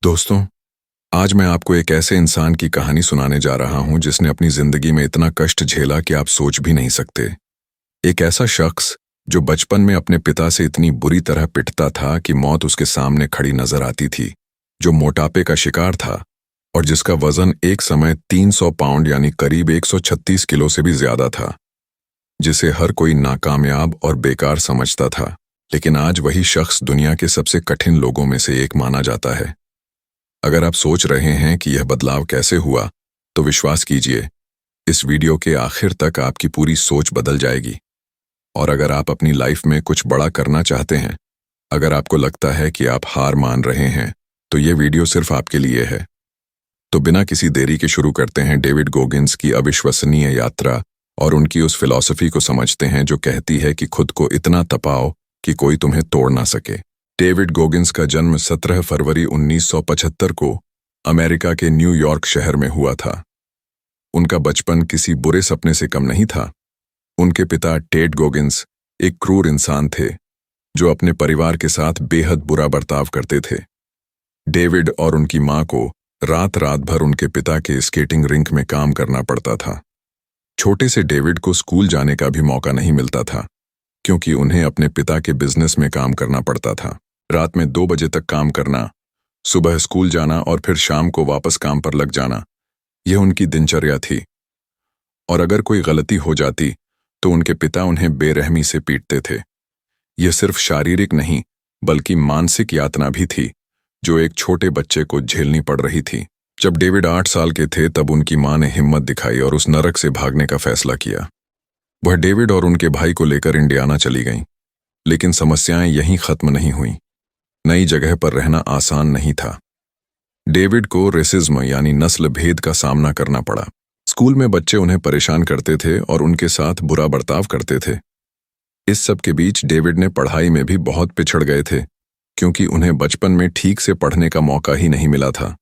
दोस्तों, आज मैं आपको एक ऐसे इंसान की कहानी सुनाने जा रहा हूं जिसने अपनी जिंदगी में इतना कष्ट झेला कि आप सोच भी नहीं सकते। एक ऐसा शख्स जो बचपन में अपने पिता से इतनी बुरी तरह पिटता था कि मौत उसके सामने खड़ी नजर आती थी, जो मोटापे का शिकार था और जिसका वजन एक समय 300 पाउंड यानी करीब 136 किलो से भी ज्यादा था, जिसे हर कोई नाकामयाब और बेकार समझता था। लेकिन आज वही शख्स दुनिया के सबसे कठिन लोगों में से एक माना जाता है। अगर आप सोच रहे हैं कि यह बदलाव कैसे हुआ, तो विश्वास कीजिए, इस वीडियो के आखिर तक आपकी पूरी सोच बदल जाएगी। और अगर आप अपनी लाइफ में कुछ बड़ा करना चाहते हैं, अगर आपको लगता है कि आप हार मान रहे हैं, तो ये वीडियो सिर्फ आपके लिए है। तो बिना किसी देरी के शुरू करते हैं डेविड गोगिंस की अविश्वसनीय यात्रा और उनकी उस फिलॉसफी को समझते हैं जो कहती है कि खुद को इतना तपाओ कि कोई तुम्हें तोड़ ना सके। डेविड गोगिंस का जन्म 17 फरवरी 1975 को अमेरिका के न्यूयॉर्क शहर में हुआ था। उनका बचपन किसी बुरे सपने से कम नहीं था। उनके पिता टेड गोगिंस एक क्रूर इंसान थे जो अपने परिवार के साथ बेहद बुरा बर्ताव करते थे। डेविड और उनकी मां को रात रात भर उनके पिता के स्केटिंग रिंक में काम करना पड़ता था। छोटे से डेविड को स्कूल जाने का भी मौका नहीं मिलता था, क्योंकि उन्हें अपने पिता के बिजनेस में काम करना पड़ता था। रात में 2 बजे तक काम करना, सुबह स्कूल जाना और फिर शाम को वापस काम पर लग जाना, यह उनकी दिनचर्या थी। और अगर कोई गलती हो जाती तो उनके पिता उन्हें बेरहमी से पीटते थे। यह सिर्फ शारीरिक नहीं बल्कि मानसिक यातना भी थी जो एक छोटे बच्चे को झेलनी पड़ रही थी। जब डेविड 8 साल के थे तब उनकी मां ने हिम्मत दिखाई और उस नरक से भागने का फैसला किया। वह डेविड और उनके भाई को लेकर इंडियाना चली गईं। लेकिन समस्याएं यहीं खत्म नहीं हुईं। नई जगह पर रहना आसान नहीं था। डेविड को रेसिज्म यानी नस्ल भेद का सामना करना पड़ा। स्कूल में बच्चे उन्हें परेशान करते थे और उनके साथ बुरा बर्ताव करते थे। इस सब के बीच डेविड ने पढ़ाई में भी बहुत पिछड़ गए थे, क्योंकि उन्हें बचपन में ठीक से पढ़ने का मौका ही नहीं मिला था।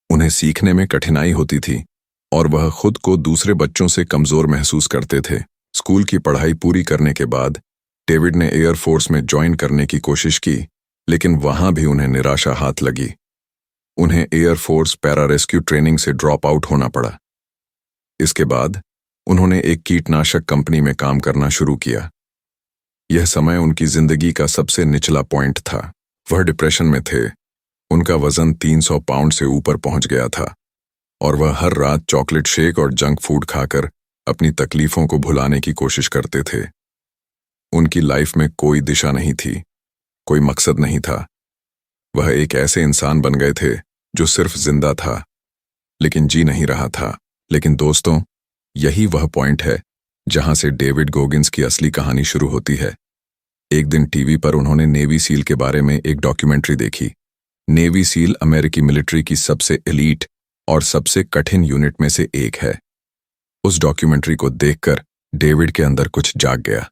उन्हें सीखने में कठिनाई होती थी और वह खुद को दूसरे बच्चों से कमजोर महसूस करते थे। स्कूल की पढ़ाई पूरी करने के बाद डेविड ने एयरफोर्स में ज्वाइन करने की कोशिश की, लेकिन वहां भी उन्हें निराशा हाथ लगी। उन्हें एयरफोर्स पैरा रेस्क्यू ट्रेनिंग से ड्रॉप आउट होना पड़ा। इसके बाद उन्होंने एक कीटनाशक कंपनी में काम करना शुरू किया। यह समय उनकी जिंदगी का सबसे निचला पॉइंट था। वह डिप्रेशन में थे। उनका वजन 300 पाउंड से ऊपर पहुंच गया था और वह हर रात चॉकलेट शेक और जंक फूड खाकर अपनी तकलीफों को भुलाने की कोशिश करते थे। उनकी लाइफ में कोई दिशा नहीं थी, कोई मकसद नहीं था। वह एक ऐसे इंसान बन गए थे जो सिर्फ जिंदा था लेकिन जी नहीं रहा था। लेकिन दोस्तों, यही वह पॉइंट है जहां से डेविड गोगिंस की असली कहानी शुरू होती है। एक दिन टीवी पर उन्होंने नेवी सील के बारे में एक डॉक्यूमेंट्री देखी। नेवी सील अमेरिकी मिलिट्री की सबसे एलीट और सबसे कठिन यूनिट में से एक है। उस डॉक्यूमेंट्री को देखकर डेविड के अंदर कुछ जाग गया।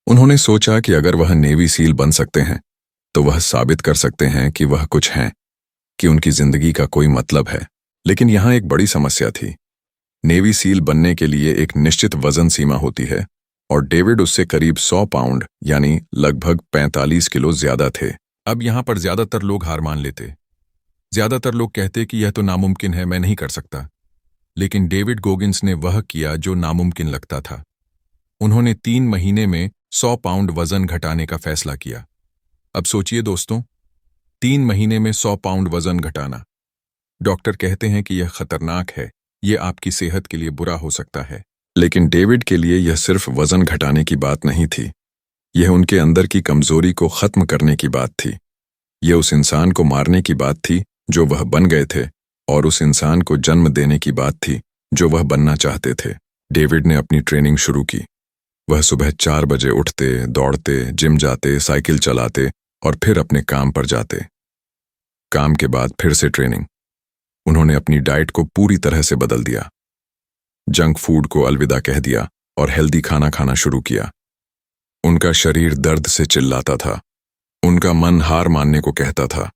उन्होंने सोचा कि अगर वह नेवी सील बन सकते हैं तो वह साबित कर सकते हैं कि वह कुछ हैं, कि उनकी जिंदगी का कोई मतलब है। लेकिन यहां एक बड़ी समस्या थी। नेवी सील बनने के लिए एक निश्चित वजन सीमा होती है और डेविड उससे करीब 100 पाउंड यानी लगभग 45 किलो ज्यादा थे। अब यहां पर ज्यादातर लोग हार मान लेते। ज्यादातर लोग कहते कि यह तो नामुमकिन है, मैं नहीं कर सकता। लेकिन डेविड गोगिंस ने वह किया जो नामुमकिन लगता था। उन्होंने 3 महीने में 100 पाउंड वजन घटाने का फैसला किया। अब सोचिए दोस्तों, 3 महीने में 100 पाउंड वजन घटाना। डॉक्टर कहते हैं कि यह खतरनाक है, यह आपकी सेहत के लिए बुरा हो सकता है। लेकिन डेविड के लिए यह सिर्फ वजन घटाने की बात नहीं थी। यह उनके अंदर की कमजोरी को खत्म करने की बात थी। यह उस इंसान को मारने की बात थी जो वह बन गए थे और उस इंसान को जन्म देने की बात थी जो वह बनना चाहते थे। डेविड ने अपनी ट्रेनिंग शुरू की। वह सुबह 4 बजे उठते, दौड़ते, जिम जाते, साइकिल चलाते और फिर अपने काम पर जाते। काम के बाद फिर से ट्रेनिंग। उन्होंने अपनी डाइट को पूरी तरह से बदल दिया। जंक फूड को अलविदा कह दिया और हेल्दी खाना खाना शुरू किया। उनका शरीर दर्द से चिल्लाता था। उनका मन हार मानने को कहता था।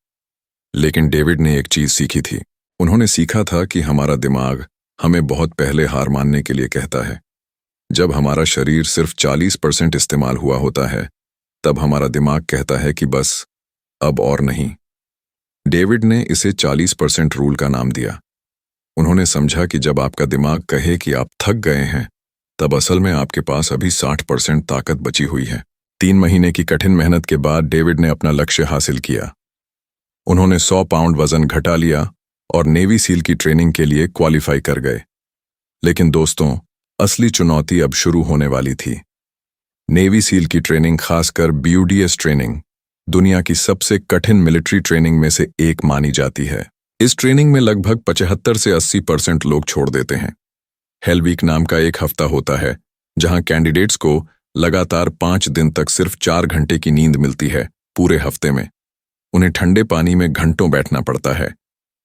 लेकिन डेविड ने एक चीज सीखी थी। उन्होंने सीखा था कि हमारा दिमाग हमें बहुत पहले हार मानने के लिए कहता है। जब हमारा शरीर सिर्फ 40% इस्तेमाल हुआ होता है, तब हमारा दिमाग कहता है कि बस अब और नहीं। डेविड ने इसे 40% रूल का नाम दिया। उन्होंने समझा कि जब आपका दिमाग कहे कि आप थक गए हैं, तब असल में आपके पास अभी 60% ताकत बची हुई है। 3 महीने की कठिन मेहनत के बाद डेविड ने अपना लक्ष्य हासिल किया। उन्होंने 100 पाउंड वजन घटा लिया और नेवी सील की ट्रेनिंग के लिए क्वालिफाई कर गए। लेकिन दोस्तों, असली चुनौती अब शुरू होने वाली थी। नेवी सील की ट्रेनिंग, खासकर BUDS ट्रेनिंग, दुनिया की सबसे कठिन मिलिट्री ट्रेनिंग में से एक मानी जाती है। इस ट्रेनिंग में लगभग 75 से 80% लोग छोड़ देते हैं। हेल वीक नाम का एक हफ्ता होता है जहां कैंडिडेट्स को लगातार 5 दिन तक सिर्फ 4 घंटे की नींद मिलती है पूरे हफ्ते में। उन्हें ठंडे पानी में घंटों बैठना पड़ता है,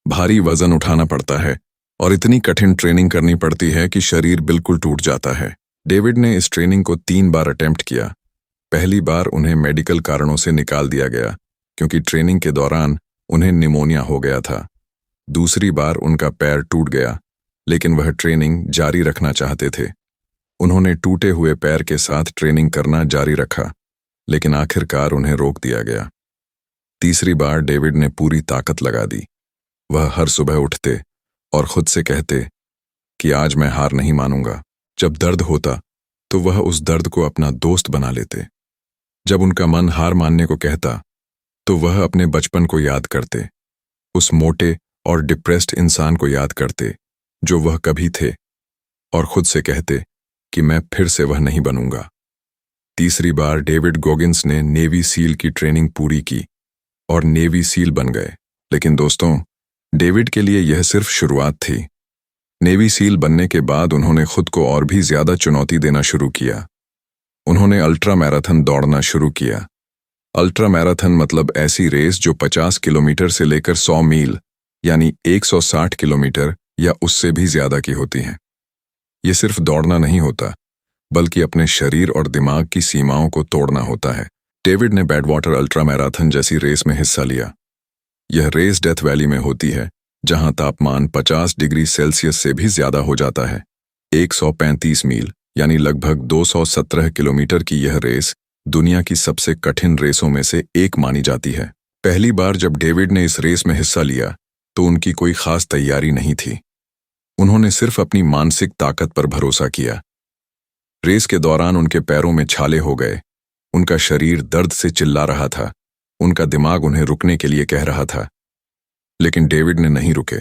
भारी वजन उठाना पड़ता है और इतनी कठिन ट्रेनिंग करनी पड़ती है कि शरीर बिल्कुल टूट जाता है। डेविड ने इस ट्रेनिंग को 3 बार अटेम्प्ट किया। पहली बार उन्हें मेडिकल कारणों से निकाल दिया गया क्योंकि ट्रेनिंग के दौरान उन्हें निमोनिया हो गया था। दूसरी बार उनका पैर टूट गया, लेकिन वह ट्रेनिंग जारी रखना चाहते थे। उन्होंने टूटे हुए पैर के साथ ट्रेनिंग करना जारी रखा, लेकिन आखिरकार उन्हें रोक दिया गया। तीसरी बार डेविड ने पूरी ताकत लगा दी। वह हर सुबह उठते और खुद से कहते कि आज मैं हार नहीं मानूंगा। जब दर्द होता तो वह उस दर्द को अपना दोस्त बना लेते। जब उनका मन हार मानने को कहता तो वह अपने बचपन को याद करते, उस मोटे और डिप्रेस्ड इंसान को याद करते जो वह कभी थे, और खुद से कहते कि मैं फिर से वह नहीं बनूंगा। तीसरी बार डेविड गॉगिंस ने नेवी सील की ट्रेनिंग पूरी की और नेवी सील बन गए। लेकिन दोस्तों, डेविड के लिए यह सिर्फ शुरुआत थी। नेवी सील बनने के बाद उन्होंने खुद को और भी ज्यादा चुनौती देना शुरू किया। उन्होंने अल्ट्रा मैराथन दौड़ना शुरू किया। अल्ट्रा मैराथन मतलब ऐसी रेस जो 50 किलोमीटर से लेकर 100 मील यानी 160 किलोमीटर या उससे भी ज्यादा की होती हैं। ये सिर्फ दौड़ना नहीं होता, बल्कि अपने शरीर और दिमाग की सीमाओं को तोड़ना होता है। डेविड ने बैडवाटर अल्ट्रा मैराथन जैसी रेस में हिस्सा लिया। यह रेस डेथ वैली में होती है, जहां तापमान 50 डिग्री सेल्सियस से भी ज्यादा हो जाता है। 135 मील यानी लगभग 217 किलोमीटर की यह रेस दुनिया की सबसे कठिन रेसों में से एक मानी जाती है। पहली बार जब डेविड ने इस रेस में हिस्सा लिया तो उनकी कोई खास तैयारी नहीं थी। उन्होंने सिर्फ अपनी मानसिक ताकत पर भरोसा किया। रेस के दौरान उनके पैरों में छाले हो गए, उनका शरीर दर्द से चिल्ला रहा था, उनका दिमाग उन्हें रुकने के लिए कह रहा था। लेकिन डेविड ने नहीं रुके।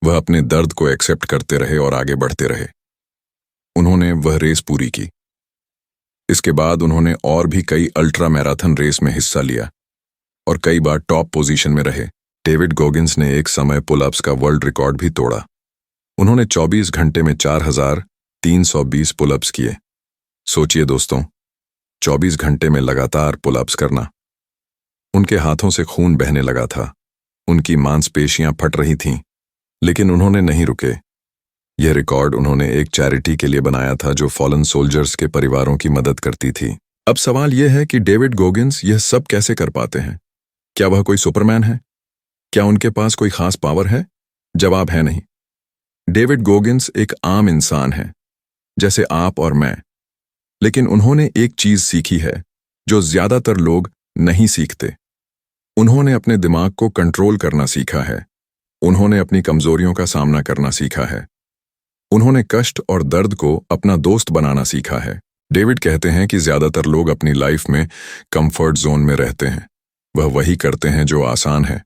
वह अपने दर्द को एक्सेप्ट करते रहे और आगे बढ़ते रहे। उन्होंने वह रेस पूरी की। इसके बाद उन्होंने और भी कई अल्ट्रा मैराथन रेस में हिस्सा लिया और कई बार टॉप पोजीशन में रहे। डेविड गॉगिंस ने एक समय पुलअप्स का वर्ल्ड रिकॉर्ड भी तोड़ा। उन्होंने 24 घंटे में 4320 पुलअप्स किए। सोचिए दोस्तों, 24 घंटे में लगातार पुलअप्स करना। उनके हाथों से खून बहने लगा था, उनकी मांसपेशियां फट रही थीं, लेकिन उन्होंने नहीं रुके। यह रिकॉर्ड उन्होंने एक चैरिटी के लिए बनाया था जो फॉलन सोल्जर्स के परिवारों की मदद करती थी। अब सवाल यह है कि डेविड गॉगिंस यह सब कैसे कर पाते हैं? क्या वह कोई सुपरमैन है? क्या उनके पास कोई खास पावर है? जवाब है नहीं। डेविड गॉगिंस एक आम इंसान है, जैसे आप और मैं। लेकिन उन्होंने एक चीज सीखी है जो ज्यादातर लोग नहीं सीखते। उन्होंने अपने दिमाग को कंट्रोल करना सीखा है। उन्होंने अपनी कमजोरियों का सामना करना सीखा है। उन्होंने कष्ट और दर्द को अपना दोस्त बनाना सीखा है। डेविड कहते हैं कि ज्यादातर लोग अपनी लाइफ में कंफर्ट जोन में रहते हैं। वह वही करते हैं जो आसान है,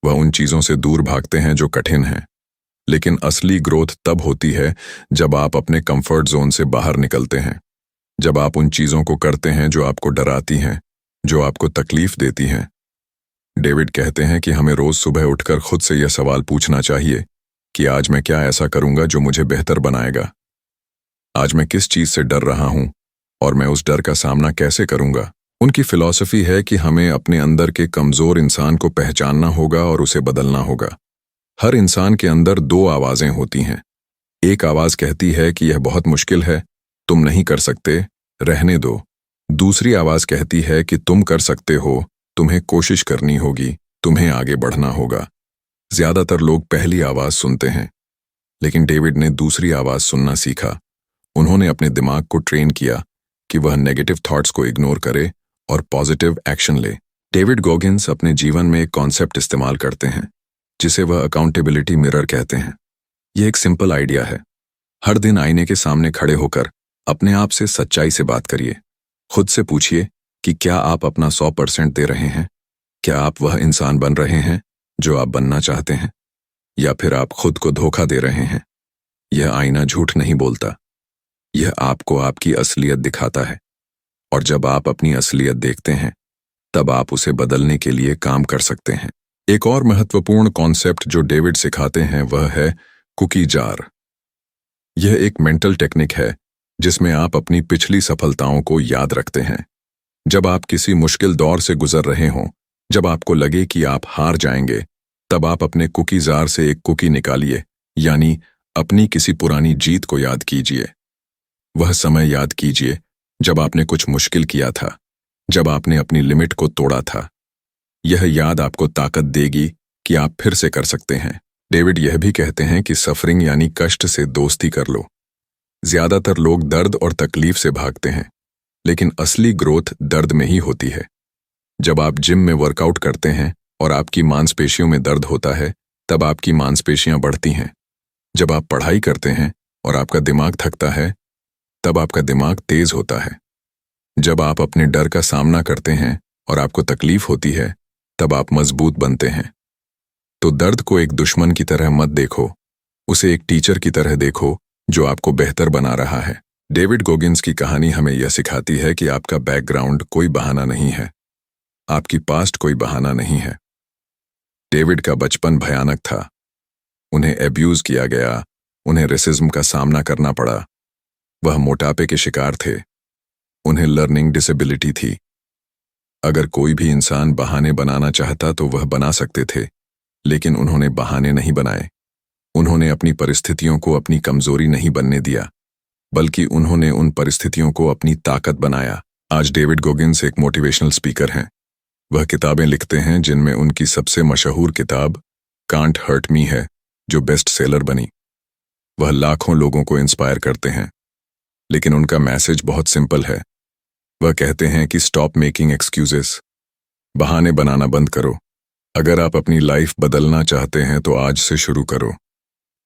वह उन चीजों से दूर भागते हैं जो कठिन हैं। लेकिन असली ग्रोथ तब होती है जब आप अपने कंफर्ट जोन से बाहर निकलते हैं, जब आप उन चीजों को करते हैं जो आपको डराती हैं, जो आपको तकलीफ देती हैं। डेविड कहते हैं कि हमें रोज सुबह उठकर खुद से यह सवाल पूछना चाहिए कि आज मैं क्या ऐसा करूंगा जो मुझे बेहतर बनाएगा। आज मैं किस चीज से डर रहा हूं और मैं उस डर का सामना कैसे करूंगा। उनकी फिलॉसफी है कि हमें अपने अंदर के कमजोर इंसान को पहचानना होगा और उसे बदलना होगा। हर इंसान के अंदर 2 आवाजें होती हैं। एक आवाज कहती है कि यह बहुत मुश्किल है, तुम नहीं कर सकते, रहने दो। दूसरी आवाज कहती है कि तुम कर सकते हो, तुम्हें कोशिश करनी होगी, तुम्हें आगे बढ़ना होगा। ज्यादातर लोग पहली आवाज सुनते हैं, लेकिन डेविड ने दूसरी आवाज सुनना सीखा। उन्होंने अपने दिमाग को ट्रेन किया कि वह नेगेटिव थॉट्स को इग्नोर करे और पॉजिटिव एक्शन ले। डेविड गॉगिन्स अपने जीवन में एक कॉन्सेप्ट इस्तेमाल करते हैं जिसे वह अकाउंटेबिलिटी मिरर कहते हैं। यह एक सिंपल आइडिया है। हर दिन आईने के सामने खड़े होकर अपने आप से सच्चाई से बात करिए। खुद से पूछिए कि क्या आप अपना 100% दे रहे हैं? क्या आप वह इंसान बन रहे हैं जो आप बनना चाहते हैं, या फिर आप खुद को धोखा दे रहे हैं? यह आईना झूठ नहीं बोलता, यह आपको आपकी असलियत दिखाता है। और जब आप अपनी असलियत देखते हैं तब आप उसे बदलने के लिए काम कर सकते हैं। एक और महत्वपूर्ण कॉन्सेप्ट जो डेविड सिखाते हैं वह है कुकी जार। यह एक मेंटल टेक्निक है जिसमें आप अपनी पिछली सफलताओं को याद रखते हैं। जब आप किसी मुश्किल दौर से गुजर रहे हों, जब आपको लगे कि आप हार जाएंगे, तब आप अपने कुकी जार से एक कुकी निकालिए, यानी अपनी किसी पुरानी जीत को याद कीजिए। वह समय याद कीजिए जब आपने कुछ मुश्किल किया था, जब आपने अपनी लिमिट को तोड़ा था। यह याद आपको ताकत देगी कि आप फिर से कर सकते हैं। डेविड यह भी कहते हैं कि सफरिंग यानी कष्ट से दोस्ती कर लो। ज्यादातर लोग दर्द और तकलीफ से भागते हैं, लेकिन असली ग्रोथ दर्द में ही होती है। जब आप जिम में वर्कआउट करते हैं और आपकी मांसपेशियों में दर्द होता है, तब आपकी मांसपेशियां बढ़ती हैं। जब आप पढ़ाई करते हैं और आपका दिमाग थकता है, तब आपका दिमाग तेज होता है। जब आप अपने डर का सामना करते हैं और आपको तकलीफ होती है, तब आप मजबूत बनते हैं। तो दर्द को एक दुश्मन की तरह मत देखो, उसे एक टीचर की तरह देखो जो आपको बेहतर बना रहा है। डेविड गॉगिन्स की कहानी हमें यह सिखाती है कि आपका बैकग्राउंड कोई बहाना नहीं है, आपकी पास्ट कोई बहाना नहीं है। डेविड का बचपन भयानक था। उन्हें एब्यूज किया गया, उन्हें रेसिज्म का सामना करना पड़ा, वह मोटापे के शिकार थे, उन्हें लर्निंग डिसेबिलिटी थी। अगर कोई भी इंसान बहाने बनाना चाहता तो वह बना सकते थे, लेकिन उन्होंने बहाने नहीं बनाए। उन्होंने अपनी परिस्थितियों को अपनी कमजोरी नहीं बनने दिया, बल्कि उन्होंने उन परिस्थितियों को अपनी ताकत बनाया। आज डेविड गॉगिन्स एक मोटिवेशनल स्पीकर हैं। वह किताबें लिखते हैं जिनमें उनकी सबसे मशहूर किताब कांट हर्ट मी है, जो बेस्ट सेलर बनी। वह लाखों लोगों को इंस्पायर करते हैं, लेकिन उनका मैसेज बहुत सिंपल है। वह कहते हैं कि स्टॉप मेकिंग एक्सक्यूजेस, बहाने बनाना बंद करो। अगर आप अपनी लाइफ बदलना चाहते हैं तो आज से शुरू करो,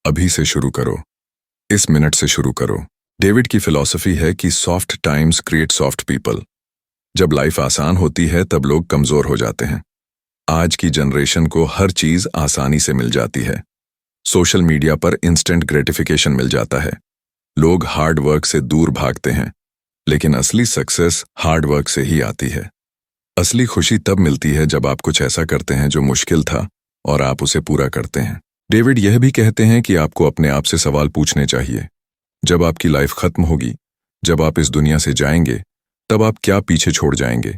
अभी से शुरू करो, इस मिनट से शुरू करो। डेविड की फिलॉसफी है कि soft times create soft people. जब लाइफ आसान होती है तब लोग कमजोर हो जाते हैं। आज की जनरेशन को हर चीज आसानी से मिल जाती है। सोशल मीडिया पर इंस्टेंट ग्रेटिफिकेशन मिल जाता है। लोग हार्ड वर्क से दूर भागते हैं, लेकिन असली सक्सेस हार्ड वर्क से ही आती है। असली खुशी तब मिलती है जब आप कुछ ऐसा करते हैं जो मुश्किल था और आप उसे पूरा करते हैं। डेविड यह भी कहते हैं कि आपको अपने आप से सवाल पूछने चाहिए। जब आपकी लाइफ खत्म होगी, जब आप इस दुनिया से जाएंगे, तब आप क्या पीछे छोड़ जाएंगे?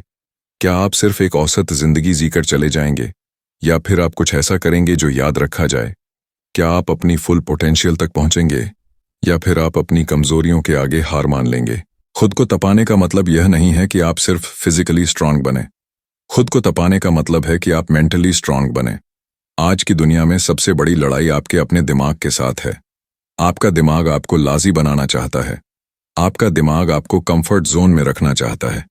क्या आप सिर्फ एक औसत जिंदगी जीकर चले जाएंगे, या फिर आप कुछ ऐसा करेंगे जो याद रखा जाए? क्या आप अपनी फुल पोटेंशियल तक पहुंचेंगे, या फिर आप अपनी कमजोरियों के आगे हार मान लेंगे? खुद को तपाने का मतलब यह नहीं है कि आप सिर्फ फिजिकली स्ट्रांग बने। खुद को तपाने का मतलब है कि आप मेंटली स्ट्रांग बने। आज की दुनिया में सबसे बड़ी लड़ाई आपके अपने दिमाग के साथ है। आपका दिमाग आपको लाजी बनाना चाहता है। आपका दिमाग आपको कंफर्ट जोन में रखना चाहता है।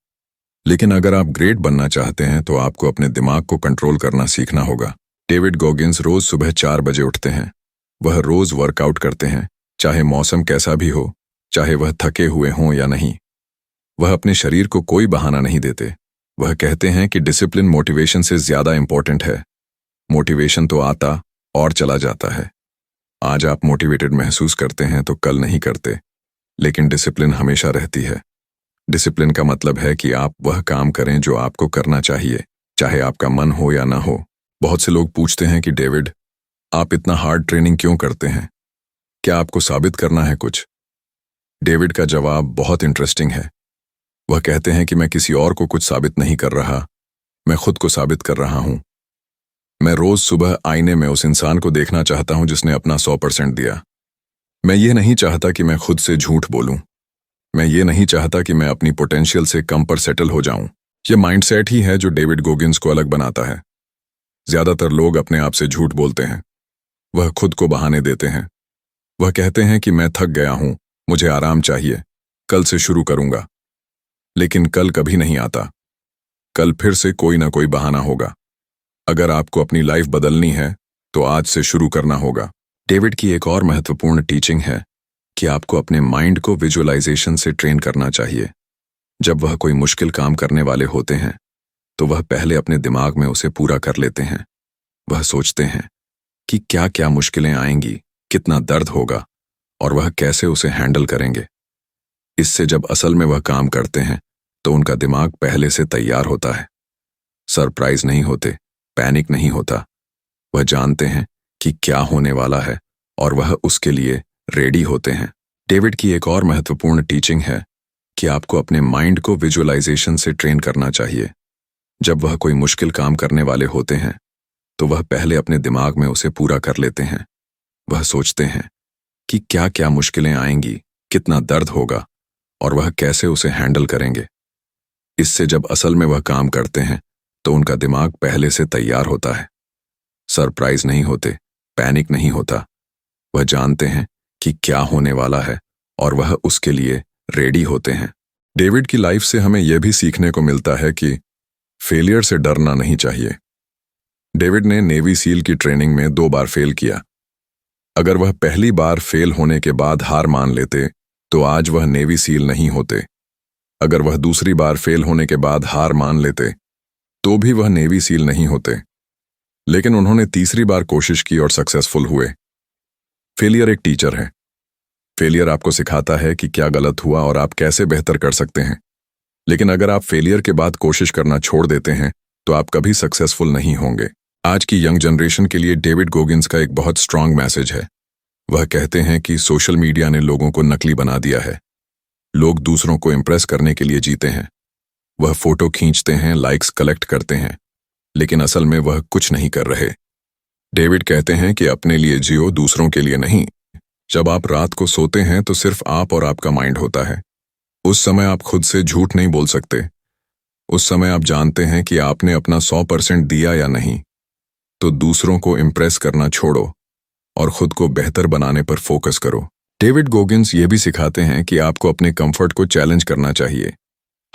लेकिन अगर आप ग्रेट बनना चाहते हैं तो आपको अपने दिमाग को कंट्रोल करना सीखना होगा। डेविड गॉगिन्स रोज सुबह 4 बजे उठते हैं। वह रोज वर्कआउट करते हैं, चाहे मौसम कैसा भी हो, चाहे वह थके हुए हों या नहीं। वह अपने शरीर को कोई बहाना नहीं देते। वह कहते हैं कि डिसिप्लिन मोटिवेशन से ज्यादा इंपॉर्टेंट है। मोटिवेशन तो आता और चला जाता है। आज आप मोटिवेटेड महसूस करते हैं तो कल नहीं करते, लेकिन डिसिप्लिन हमेशा रहती है। डिसिप्लिन का मतलब है कि आप वह काम करें जो आपको करना चाहिए, चाहे आपका मन हो या ना हो। बहुत से लोग पूछते हैं कि डेविड, आप इतना हार्ड ट्रेनिंग क्यों करते हैं? क्या आपको साबित करना है कुछ? डेविड का जवाब बहुत इंटरेस्टिंग है। वह कहते हैं कि मैं किसी और को कुछ साबित नहीं कर रहा, मैं खुद को साबित कर रहा हूं। मैं रोज सुबह आईने में उस इंसान को देखना चाहता हूं जिसने अपना 100% दिया। मैं ये नहीं चाहता कि मैं खुद से झूठ बोलूं। मैं ये नहीं चाहता कि मैं अपनी पोटेंशियल से कम पर सेटल हो जाऊं। यह माइंडसेट ही है जो डेविड गॉगिन्स को अलग बनाता है। ज्यादातर लोग अपने आप से झूठ बोलते हैं। वह खुद को बहाने देते हैं। वह कहते हैं कि मैं थक गया हूं, मुझे आराम चाहिए, कल से शुरू करूंगा। लेकिन कल कभी नहीं आता। कल फिर से कोई ना कोई बहाना होगा। अगर आपको अपनी लाइफ बदलनी है तो आज से शुरू करना होगा। डेविड की एक और महत्वपूर्ण टीचिंग है कि आपको अपने माइंड को विजुअलाइजेशन से ट्रेन करना चाहिए। जब वह कोई मुश्किल काम करने वाले होते हैं तो वह पहले अपने दिमाग में उसे पूरा कर लेते हैं। वह सोचते हैं कि क्या क्या मुश्किलें आएंगी, कितना दर्द होगा और वह कैसे उसे हैंडल करेंगे। इससे जब असल में वह काम करते हैं तो उनका दिमाग पहले से तैयार होता है। सरप्राइज नहीं होते, पैनिक नहीं होता। वह जानते हैं कि क्या होने वाला है और वह उसके लिए रेडी होते हैं। डेविड की एक और महत्वपूर्ण टीचिंग है कि आपको अपने माइंड को विजुअलाइजेशन से ट्रेन करना चाहिए। जब वह कोई मुश्किल काम करने वाले होते हैं तो वह पहले अपने दिमाग में उसे पूरा कर लेते हैं। वह सोचते हैं कि क्या क्या मुश्किलें आएंगी, कितना दर्द होगा और वह कैसे उसे हैंडल करेंगे। इससे जब असल में वह काम करते हैं तो उनका दिमाग पहले से तैयार होता है। सरप्राइज नहीं होते, पैनिक नहीं होता। वह जानते हैं कि क्या होने वाला है और वह उसके लिए रेडी होते हैं। डेविड की लाइफ से हमें यह भी सीखने को मिलता है कि फेलियर से डरना नहीं चाहिए। डेविड ने नेवी सील की ट्रेनिंग में 2 बार फेल किया। अगर वह पहली बार फेल होने के बाद हार मान लेते तो आज वह नेवी सील नहीं होते। अगर वह दूसरी बार फेल होने के बाद हार मान लेते तो भी वह नेवी सील नहीं होते। लेकिन उन्होंने तीसरी बार कोशिश की और सक्सेसफुल हुए। फेलियर एक टीचर है। फेलियर आपको सिखाता है कि क्या गलत हुआ और आप कैसे बेहतर कर सकते हैं। लेकिन अगर आप फेलियर के बाद कोशिश करना छोड़ देते हैं तो आप कभी सक्सेसफुल नहीं होंगे। आज की यंग जनरेशन के लिए डेविड गोगिंस का एक बहुत स्ट्रांग मैसेज है। वह कहते हैं कि सोशल मीडिया ने लोगों को नकली बना दिया है। लोग दूसरों को इंप्रेस करने के लिए जीते हैं। वह फोटो खींचते हैं, लाइक्स कलेक्ट करते हैं, लेकिन असल में वह कुछ नहीं कर रहे। डेविड कहते हैं कि अपने लिए जियो, दूसरों के लिए नहीं। जब आप रात को सोते हैं तो सिर्फ आप और आपका माइंड होता है। उस समय आप खुद से झूठ नहीं बोल सकते। उस समय आप जानते हैं कि आपने अपना 100% दिया या नहीं। तो दूसरों को इंप्रेस करना छोड़ो और खुद को बेहतर बनाने पर फोकस करो। डेविड गोगिंस ये भी सिखाते हैं कि आपको अपने कंफर्ट को चैलेंज करना चाहिए।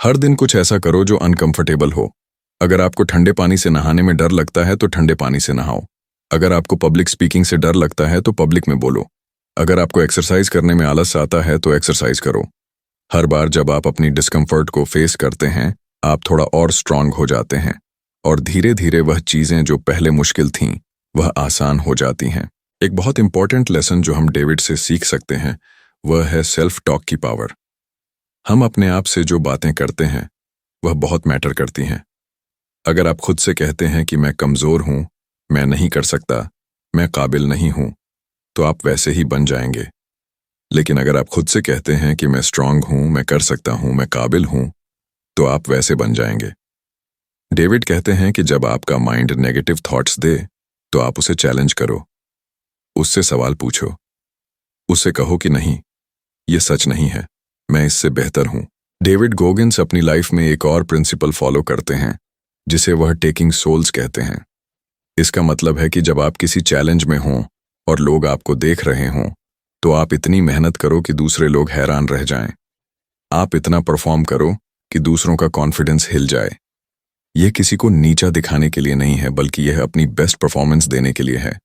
हर दिन कुछ ऐसा करो जो अनकंफर्टेबल हो। अगर आपको ठंडे पानी से नहाने में डर लगता है तो ठंडे पानी से नहाओ। अगर आपको पब्लिक स्पीकिंग से डर लगता है तो पब्लिक में बोलो। अगर आपको एक्सरसाइज करने में आलस आता है तो एक्सरसाइज करो। हर बार जब आप अपनी डिस्कम्फर्ट को फेस करते हैं आप थोड़ा और स्ट्रांग हो जाते हैं और धीरे धीरे वह चीजें जो पहले मुश्किल थीं वह आसान हो जाती हैं। एक बहुत इंपॉर्टेंट लेसन जो हम डेविड से सीख सकते हैं वह है सेल्फ टॉक की पावर। हम अपने आप से जो बातें करते हैं वह बहुत मैटर करती हैं। अगर आप खुद से कहते हैं कि मैं कमजोर हूं, मैं नहीं कर सकता, मैं काबिल नहीं हूं, तो आप वैसे ही बन जाएंगे। लेकिन अगर आप खुद से कहते हैं कि मैं स्ट्रांग हूं, मैं कर सकता हूं, मैं काबिल हूं, तो आप वैसे बन जाएंगे। डेविड कहते हैं कि जब आपका माइंड नेगेटिव थॉट्स दे तो आप उसे चैलेंज करो। उससे सवाल पूछो। उससे कहो कि नहीं, ये सच नहीं है, मैं इससे बेहतर हूं। डेविड गोगिंस अपनी लाइफ में एक और प्रिंसिपल फॉलो करते हैं जिसे वह टेकिंग सोल्स कहते हैं। इसका मतलब है कि जब आप किसी चैलेंज में हों और लोग आपको देख रहे हों तो आप इतनी मेहनत करो कि दूसरे लोग हैरान रह जाएं। आप इतना परफॉर्म करो कि दूसरों का कॉन्फिडेंस हिल जाए। यह किसी को नीचा दिखाने के लिए नहीं है, बल्कि यह अपनी बेस्ट परफॉर्मेंस देने के लिए है।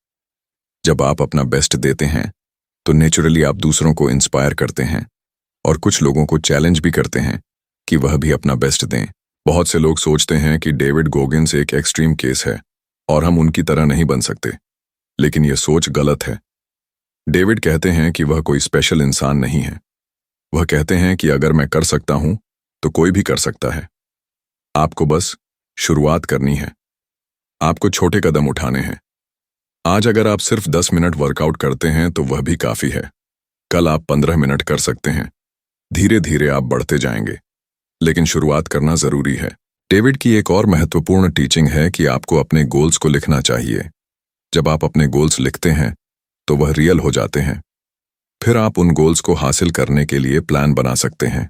जब आप अपना बेस्ट देते हैं तो नेचुरली आप दूसरों को इंस्पायर करते हैं और कुछ लोगों को चैलेंज भी करते हैं कि वह भी अपना बेस्ट दें। बहुत से लोग सोचते हैं कि डेविड गोगिंस एक एक्सट्रीम केस है और हम उनकी तरह नहीं बन सकते, लेकिन यह सोच गलत है। डेविड कहते हैं कि वह कोई स्पेशल इंसान नहीं है। वह कहते हैं कि अगर मैं कर सकता हूं तो कोई भी कर सकता है। आपको बस शुरुआत करनी है। आपको छोटे कदम उठाने हैं। आज अगर आप सिर्फ 10 मिनट वर्कआउट करते हैं तो वह भी काफी है। कल आप 15 मिनट कर सकते हैं। धीरे धीरे आप बढ़ते जाएंगे, लेकिन शुरुआत करना जरूरी है। डेविड की एक और महत्वपूर्ण टीचिंग है कि आपको अपने गोल्स को लिखना चाहिए। जब आप अपने गोल्स लिखते हैं तो वह रियल हो जाते हैं। फिर आप उन गोल्स को हासिल करने के लिए प्लान बना सकते हैं।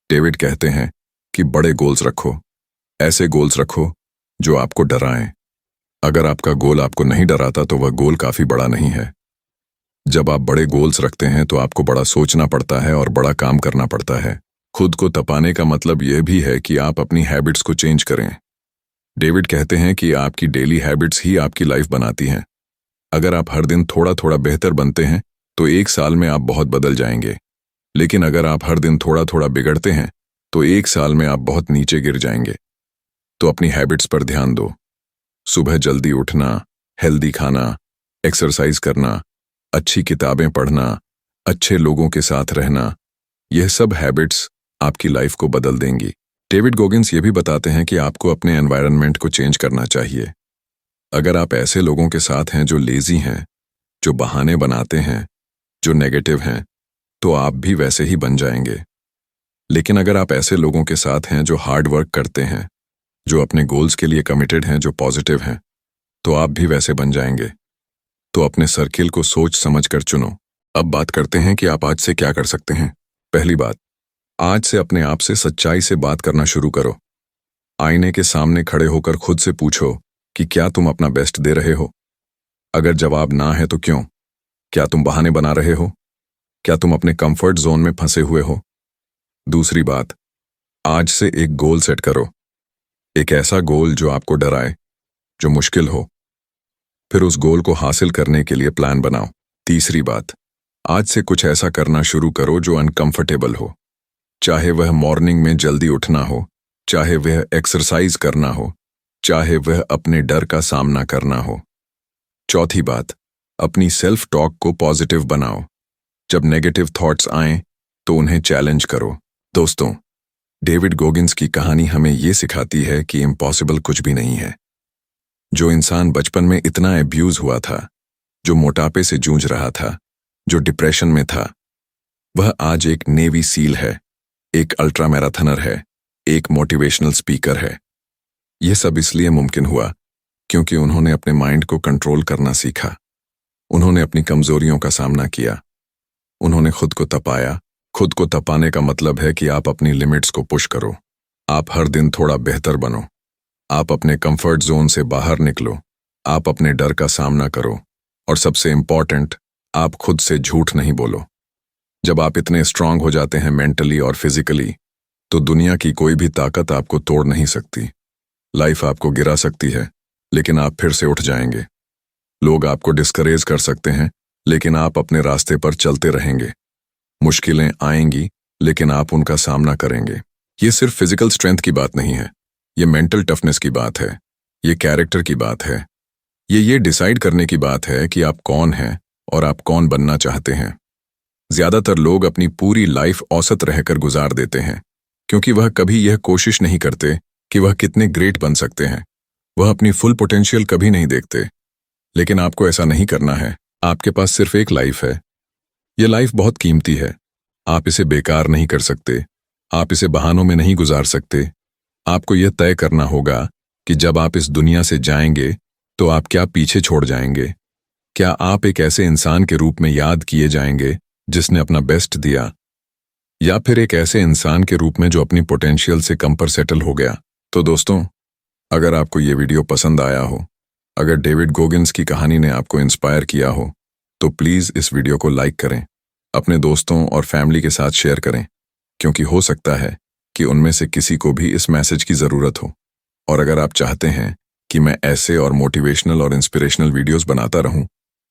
डेविड कहते हैं कि बड़े गोल्स रखो। ऐसे गोल्स रखो जो आपको डराएं। अगर आपका गोल आपको नहीं डराता तो वह गोल काफी बड़ा नहीं है। जब आप बड़े गोल्स रखते हैं तो आपको बड़ा सोचना पड़ता है और बड़ा काम करना पड़ता है। खुद को तपाने का मतलब यह भी है कि आप अपनी हैबिट्स को चेंज करें। डेविड कहते हैं कि आपकी डेली हैबिट्स ही आपकी लाइफ बनाती हैं। अगर आप हर दिन थोड़ा थोड़ा बेहतर बनते हैं तो 1 साल में आप बहुत बदल जाएंगे, लेकिन अगर आप हर दिन थोड़ा थोड़ा बिगड़ते हैं तो 1 साल में आप बहुत नीचे गिर जाएंगे। तो अपनी हैबिट्स पर ध्यान दो। सुबह जल्दी उठना, हेल्दी खाना, एक्सरसाइज करना, अच्छी किताबें पढ़ना, अच्छे लोगों के साथ रहना, यह सब हैबिट्स आपकी लाइफ को बदल देंगी। डेविड गोगिंस ये भी बताते हैं कि आपको अपने एनवायरनमेंट को चेंज करना चाहिए। अगर आप ऐसे लोगों के साथ हैं जो लेजी हैं, जो बहाने बनाते हैं, जो नेगेटिव हैं, तो आप भी वैसे ही बन जाएंगे। लेकिन अगर आप ऐसे लोगों के साथ हैं जो हार्ड वर्क करते हैं, जो अपने गोल्स के लिए कमिटेड हैं, जो पॉजिटिव हैं, तो आप भी वैसे बन जाएंगे। तो अपने सर्किल को सोच समझ कर चुनो। अब बात करते हैं कि आप आज से क्या कर सकते हैं। पहली बात, आज से अपने आप से सच्चाई से बात करना शुरू करो। आईने के सामने खड़े होकर खुद से पूछो कि क्या तुम अपना बेस्ट दे रहे हो। अगर जवाब ना है तो क्यों? क्या तुम बहाने बना रहे हो? क्या तुम अपने कंफर्ट जोन में फंसे हुए हो? दूसरी बात, आज से एक गोल सेट करो। एक ऐसा गोल जो आपको डराए, जो मुश्किल हो। फिर उस गोल को हासिल करने के लिए प्लान बनाओ। तीसरी बात, आज से कुछ ऐसा करना शुरू करो जो अनकंफर्टेबल हो। चाहे वह मॉर्निंग में जल्दी उठना हो, चाहे वह एक्सरसाइज करना हो, चाहे वह अपने डर का सामना करना हो। चौथी बात, अपनी सेल्फ टॉक को पॉजिटिव बनाओ। जब नेगेटिव थॉट्स आएं तो उन्हें चैलेंज करो। दोस्तों, डेविड गोगिंस की कहानी हमें ये सिखाती है कि इम्पॉसिबल कुछ भी नहीं है। जो इंसान बचपन में इतना एब्यूज हुआ था, जो मोटापे से जूझ रहा था, जो डिप्रेशन में था, वह आज एक नेवी सील है, एक अल्ट्रा मैराथनर है, एक मोटिवेशनल स्पीकर है। यह सब इसलिए मुमकिन हुआ क्योंकि उन्होंने अपने माइंड को कंट्रोल करना सीखा। उन्होंने अपनी कमजोरियों का सामना किया। उन्होंने खुद को तपाया। खुद को तपाने का मतलब है कि आप अपनी लिमिट्स को पुश करो। आप हर दिन थोड़ा बेहतर बनो। आप अपने कंफर्ट जोन से बाहर निकलो। आप अपने डर का सामना करो। और सबसे इंपॉर्टेंट, आप खुद से झूठ नहीं बोलो। जब आप इतने स्ट्रांग हो जाते हैं मेंटली और फिजिकली, तो दुनिया की कोई भी ताकत आपको तोड़ नहीं सकती। लाइफ आपको गिरा सकती है, लेकिन आप फिर से उठ जाएंगे। लोग आपको डिस्करेज कर सकते हैं, लेकिन आप अपने रास्ते पर चलते रहेंगे। मुश्किलें आएंगी, लेकिन आप उनका सामना करेंगे। ये सिर्फ फिजिकल स्ट्रेंथ की बात नहीं है, ये मेंटल टफनेस की बात है, ये कैरेक्टर की बात है, ये डिसाइड करने की बात है कि आप कौन हैं और आप कौन बनना चाहते हैं। ज्यादातर लोग अपनी पूरी लाइफ औसत रहकर गुजार देते हैं, क्योंकि वह कभी यह कोशिश नहीं करते कि वह कितने ग्रेट बन सकते हैं। वह अपनी फुल पोटेंशियल कभी नहीं देखते। लेकिन आपको ऐसा नहीं करना है। आपके पास सिर्फ एक लाइफ है। यह लाइफ बहुत कीमती है। आप इसे बेकार नहीं कर सकते। आप इसे बहानों में नहीं गुजार सकते। आपको यह तय करना होगा कि जब आप इस दुनिया से जाएंगे तो आप क्या पीछे छोड़ जाएंगे। क्या आप एक ऐसे इंसान के रूप में याद किए जाएंगे जिसने अपना बेस्ट दिया, या फिर एक ऐसे इंसान के रूप में जो अपनी पोटेंशियल से कम पर सेटल हो गया। तो दोस्तों, अगर आपको ये वीडियो पसंद आया हो, अगर डेविड गोगिंस की कहानी ने आपको इंस्पायर किया हो, तो प्लीज़ इस वीडियो को लाइक करें, अपने दोस्तों और फैमिली के साथ शेयर करें, क्योंकि हो सकता है कि उनमें से किसी को भी इस मैसेज की ज़रूरत हो। और अगर आप चाहते हैं कि मैं ऐसे और मोटिवेशनल और इंस्पिरेशनल वीडियोस बनाता रहूं,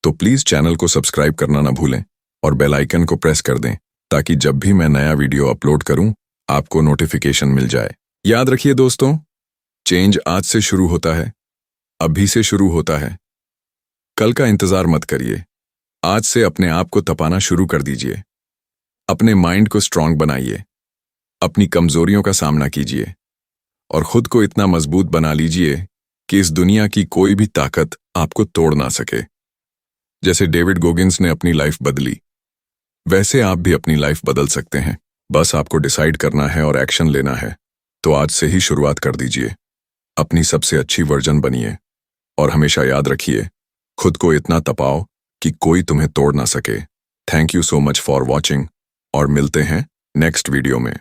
तो प्लीज़ चैनल को सब्सक्राइब करना ना भूलें और बेल आइकन को प्रेस कर दें, ताकि जब भी मैं नया वीडियो अपलोड करूं, आपको नोटिफिकेशन मिल जाए। याद रखिए दोस्तों, चेंज आज से शुरू होता है, अभी से शुरू होता है। कल का इंतजार मत करिए। आज से अपने आप को तपाना शुरू कर दीजिए। अपने माइंड को स्ट्रांग बनाइए, अपनी कमजोरियों का सामना कीजिए और खुद को इतना मजबूत बना लीजिए कि इस दुनिया की कोई भी ताकत आपको तोड़ ना सके। जैसे डेविड गोगिंस ने अपनी लाइफ बदली, वैसे आप भी अपनी लाइफ बदल सकते हैं। बस आपको डिसाइड करना है और एक्शन लेना है। तो आज से ही शुरुआत कर दीजिए। अपनी सबसे अच्छी वर्जन बनिए और हमेशा याद रखिए, खुद को इतना तपाओ कि कोई तुम्हें तोड़ ना सके। Thank you so much for watching और मिलते हैं नेक्स्ट वीडियो में।